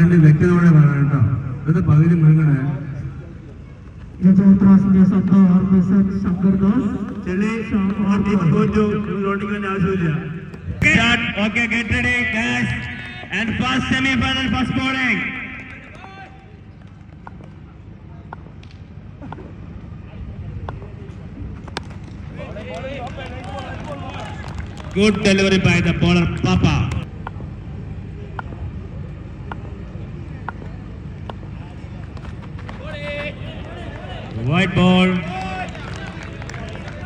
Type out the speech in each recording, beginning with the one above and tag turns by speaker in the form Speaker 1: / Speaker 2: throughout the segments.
Speaker 1: പറയേണ്ട വ്യക്തതയോടെ പറയണം കേട്ടോ. ഇത് പകുതി മുഴുകണേ.
Speaker 2: Okay, get ready, guys. And first semi-final, first bowling. Good delivery by the bowler, Papa. White ball.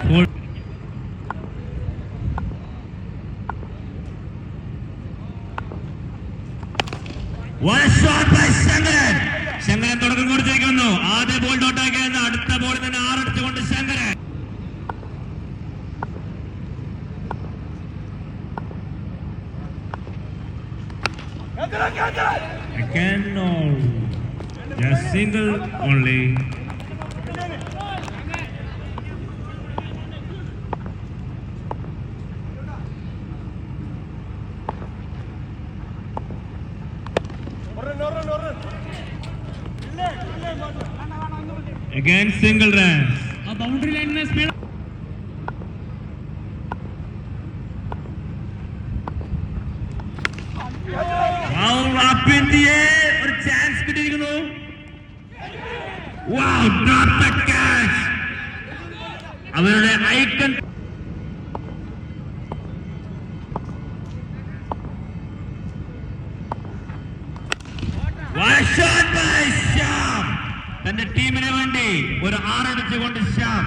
Speaker 2: Full. What a shot by Shankaran. Shankaran തുടക്കം കുറിച്ചിരിക്കുന്നു. ആദ്യ ബോൾ ഡോട്ടാക്കിയെന്ന് അടുത്ത ബോളിൽ തന്നെ 6 അടിച്ചുകൊണ്ട് Sankaran. Again no. Just single only. Again single runs. A boundary line में speed. Wow, up in the air. और chance കിട്ടിയിരിക്കുന്നു. Wow, drop the catch. അവരുടെ icon. What a shot by Shyam. തന്റെ ടീമിന് വേണ്ടി ഒരു 6 അടിച്ചുകൊണ്ട് ശ്യാം.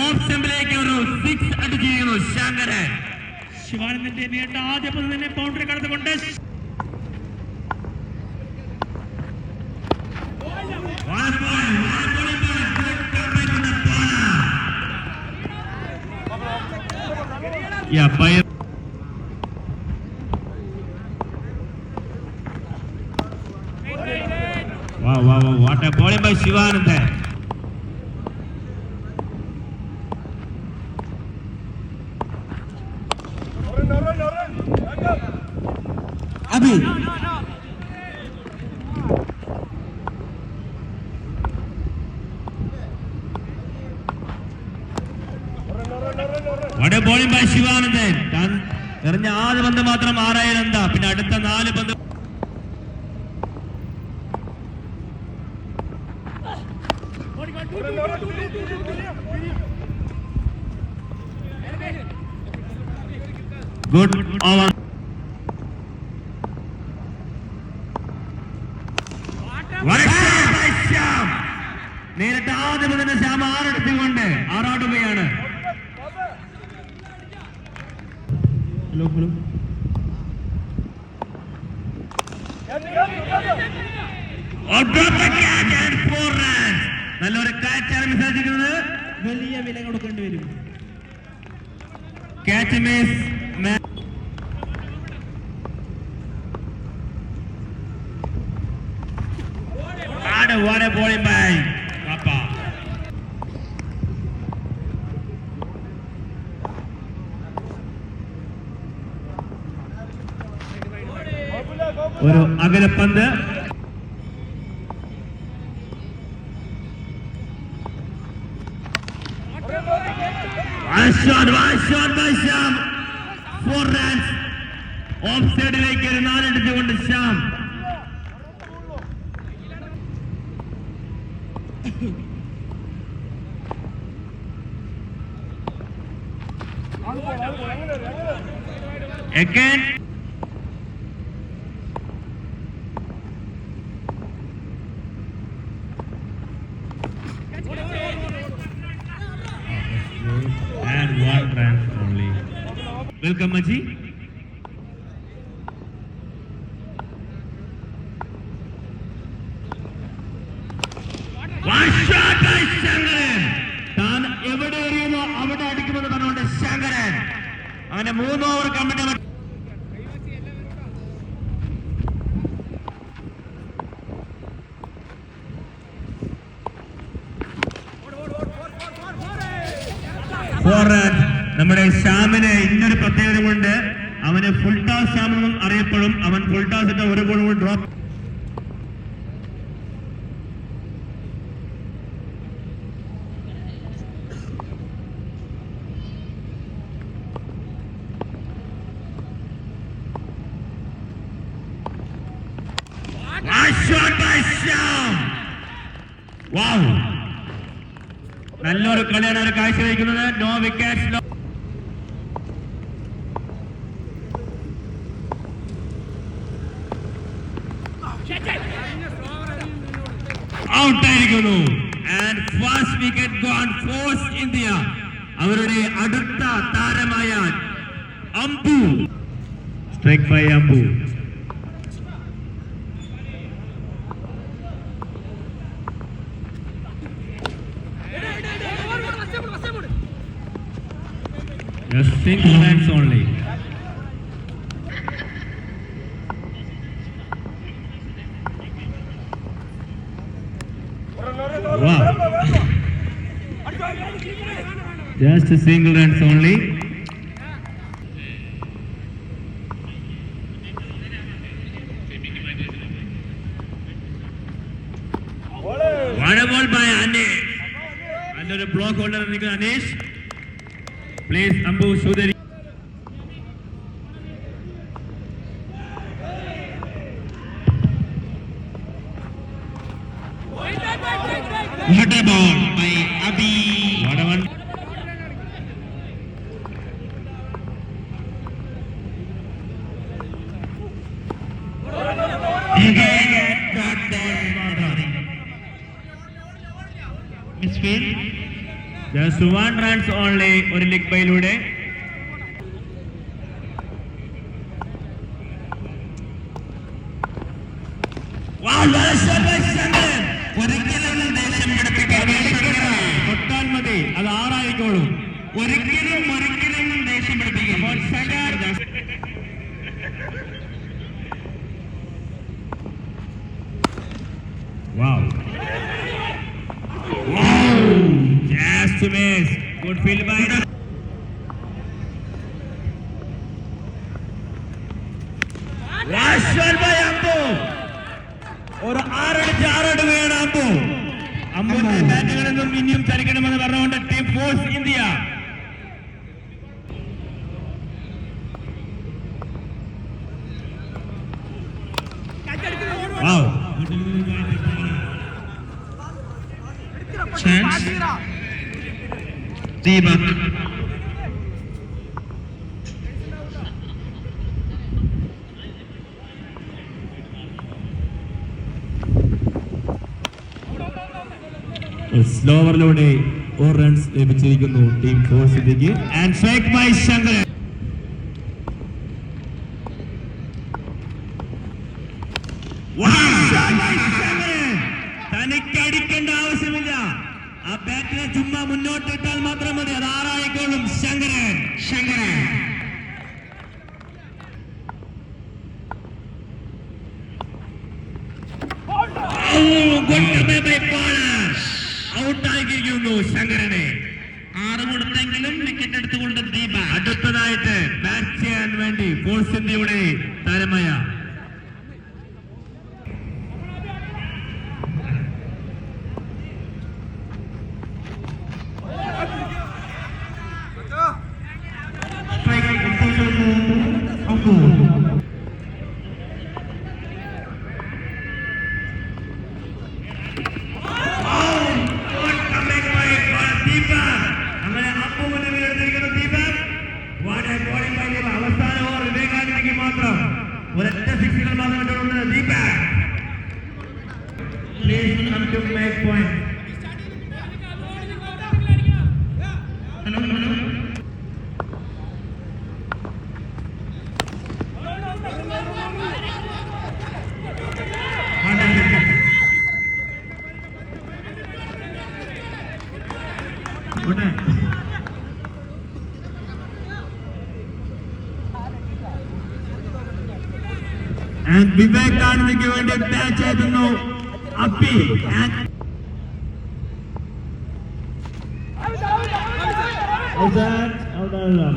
Speaker 2: ഓഫ് സ്റ്റംപിലേക്ക് ഒരു 6 അടിച്ചിരിക്കുന്നു ശങ്കരൻ. ശിവാനന്ദന്റെ നേട്ട ആദ്യ പന്ത് തന്നെ boundary കടന്നുകൊണ്ട് What a bowling by Shivanandan. Abhi. What a bowling by Shivanandan. എറിഞ്ഞ ആദ്യ പന്ത് മാത്രം 6 എന്താ, പിന്നെ അടുത്ത 4 പന്ത് good over. നേരിട്ട് ആദ്യ പന്തിന് ശ്യാം 6 എടുത്തുകൊണ്ട് 6 ആടുകയാണ്. ഹലോ നല്ലൊരു കാച്ചാണ് മിസ്സായിരിക്കുന്നത്. വലിയ വില കൊടുക്കേണ്ടി വരും. Catch miss. What a bowling by Papa. ഒരു അകലപ്പന്ത്. One shot by Shyam. 4 runs. Of സൈഡിലേക്ക് 4 അടിച്ചുകൊണ്ട് Shyam. Again. And 1 run only. Welcome, Maji. One shot by Shankaran. താൻ എവിടെ എറിയുമോ അവിടെ അടിക്കുമെന്ന് പറഞ്ഞുകൊണ്ട് ശങ്കരൻ അങ്ങനെ 3 ഓവർ കമ്മിറ്റ്. ഫോർവേഡ് നമ്മുടെ ശ്യാമിന് ഇന്നൊരു പ്രത്യേകത കൊണ്ട് അവന് ഫുൾ ടോസ് ശ്യാം എന്നും അറിയപ്പെടും. അവൻ ഫുൾ ടോസ് ഇട്ട് ഒരു ഗോൾ കൂടി ഡ്രോപ്പ്. നല്ലൊരു കളിയാണ് അവർ കാഴ്ചവെക്കുന്നത്. No wickets. ഔട്ടായിരിക്കുന്നു. And first wicket gone force India. അവരുടെ അടുത്ത താരമായ Ambu. Strike by Ambu. Just 6 runs only. Wow. Just a single runs only. What a ball by Anish. Under a block holder, Anish. Please, Ambu Sudhiri. What a ball by Abhi. What a one. Misfield. Just 1 runs only. ഒരു leg ബൈയിലൂടെ. ഒരിക്കലും ദേഷ്യം തൊട്ടാൽ മതി, അത് 6 ആയിക്കോളും. ഒരിക്കലും ദേഷ്യം പിടിപ്പിക്കും. Just to miss. Good field by the. Last shot by Ambu. ഒരു 6 വീണ അമ്പു. അമ്പുവിന്റെ ബാറ്റുകളൊന്നും ഇനിയും ചലിക്കണമെന്ന് പറഞ്ഞുകൊണ്ട് team force India. Chance. Deepak. സ്ലോവറിലൂടെ 4 റൺസ് ലഭിച്ചിരിക്കുന്നു ടീം ഫോഴ്സ് ഇന്ത്യക്ക്. And strike by Shankaran. തനിക്ക് അടിക്കേണ്ട ആവശ്യമില്ല. ആ ബാറ്റിനെ ചുമ്മാ മുന്നോട്ട് ഇട്ടാൽ മാത്രം മതി. അത് 6 ആയിക്കോളും. ശങ്കരൻ ഔട്ടായിരിക്കുന്നു. ശങ്കരനെ 6 കൊടുത്തെങ്കിലും വിക്കറ്റ് എടുത്തുകൊണ്ട് ദീപ അടുത്തതായിട്ട് ബാറ്റ് ചെയ്യാൻ വേണ്ടി ഫോഴ്സ് ഇന്ത്യയുടെ താരമായ ഒരൊറ്റ സിക്സുകൾ മാത്രം Deepak. Please come to make point. And വിവേകാനന്ദയ്ക്ക് വേണ്ടി ബാറ്റ് ചെയ്തുന്നു അപ്പി. ഔട്ടാണല്ലോ.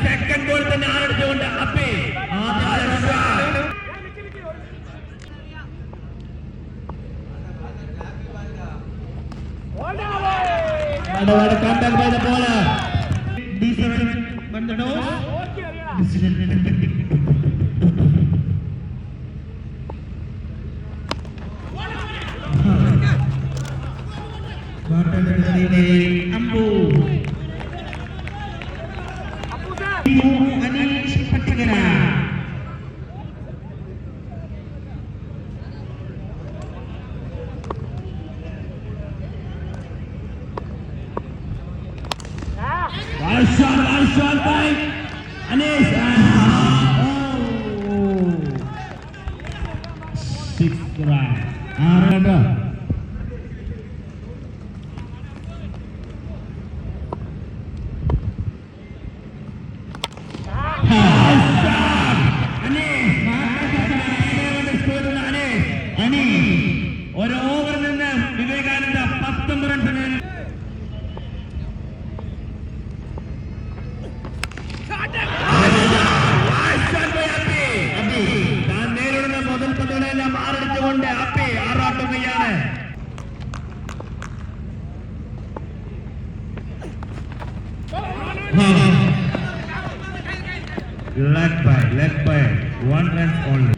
Speaker 2: സെക്കൻഡ് ഗോൾ തന്നെ ആരടിച്ചുകൊണ്ട് അപ്പി contact by the bowler. D7 on the nose. Ambu. Anish Patagara. One shot by Anish. Oh, 6th run. ഒരു ഓവറിൽ നിന്ന് വിവേകാനന്ദ 19 റൺസിന് താൻ നേരിടുന്ന മുതൽ പന്തുകളെല്ലാം ആറടിച്ചുകൊണ്ട് അപ്പി ആറാട്ടുകയാണ്. Led by 1 run only.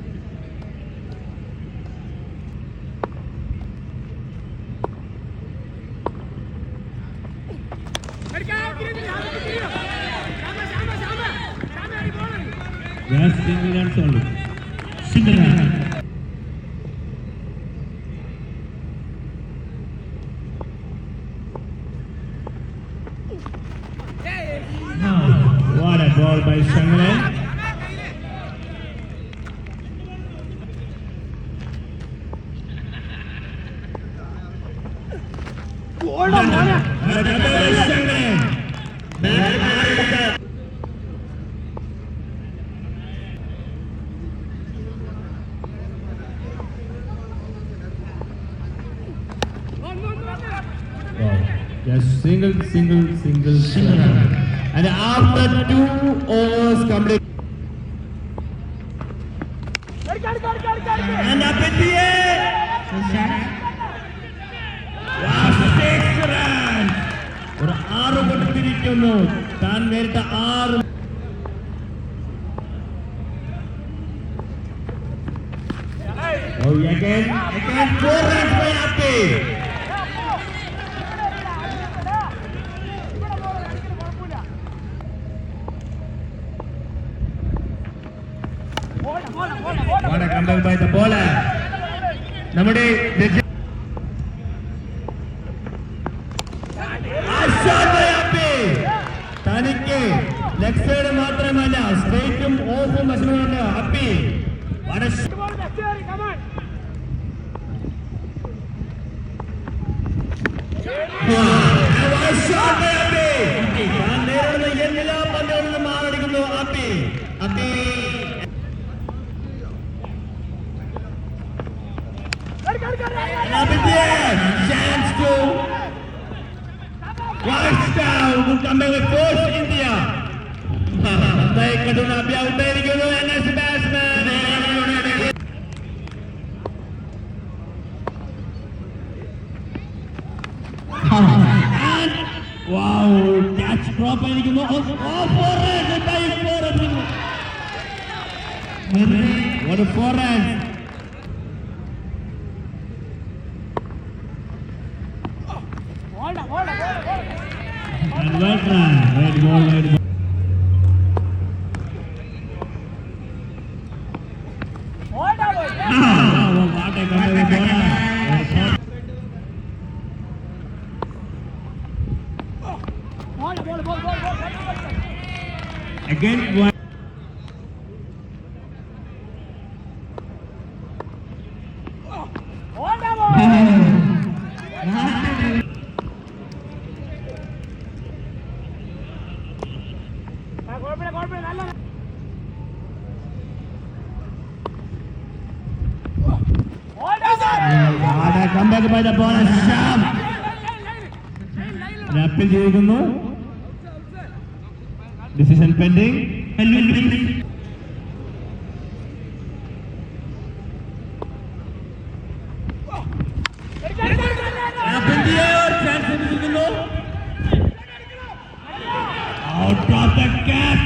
Speaker 2: Just single runs only. Single run. What a ball by Shangalan. Just single. And after 2 overs complete. And up at the end. Last 6 runs. ഒരു 6 കൊടുത്തിരിക്കുന്നു. താൻ നേരിട്ട 6. Oh, again 4 runs by Api. What a comeback by the bowler. നമ്മുടെ തനിക്ക് leg side മാത്രമല്ല സ്ട്രൈറ്റും ഓഫും വശങ്ങളുണ്ട്. അപ്പി നേരിടുന്ന എല്ലാ പന്തുകളിലും മാറടിക്കുന്നു അപ്പി. Chance to Right down to come back with force India. They could not be out there again as a batsman. And wow, catch drop and oh, 4 runs by 4 runs. What a 4 runs. And well try, red ball. What a comeback bowler. Again one. comeback by the ball. Sham. Appeal ചെയ്തിരിക്കുന്നു. Decision pending. Out of the gap.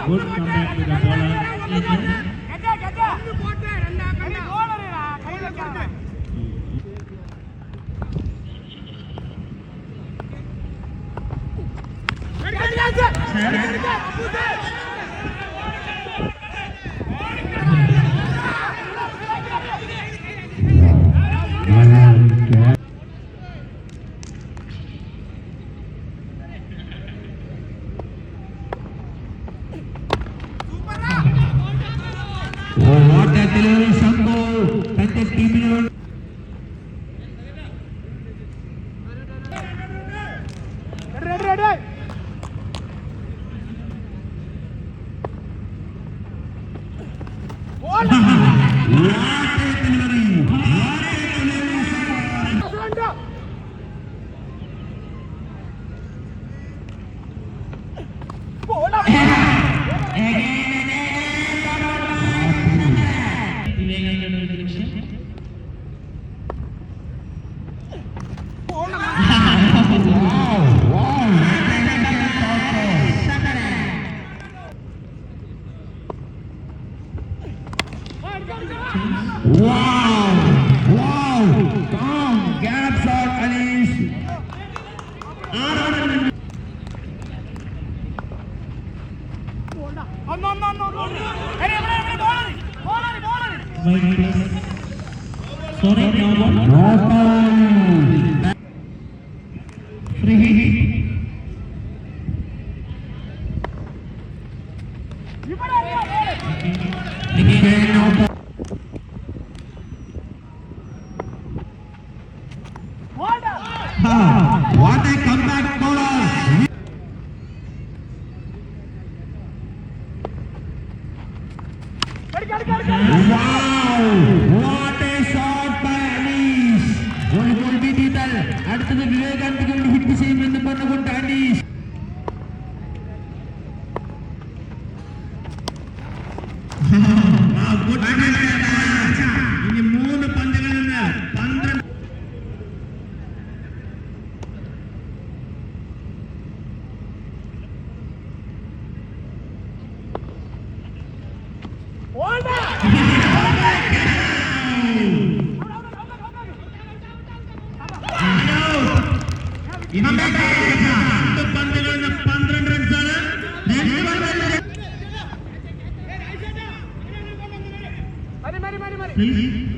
Speaker 2: Good comeback with the bowler. What a delivery, Sambhu. തന്റെ ടീമിനോട് Wow! Tom gap shot, Anish. Sorry, no ball. Free hit. Again, no ball. What a comeback bowler! Wow! What a shot by Anish! One goal be detail. അടുത്തത് Vivekananda hit ചെയ്യുമെന്ന് പറഞ്ഞുകൊണ്ട് അനീഷ്. ഇനി 3 പന്തുകളിൽ നിന്ന് 12. പന്തുകളിൽ നിന്ന് 12 റൺസാണ്. Please.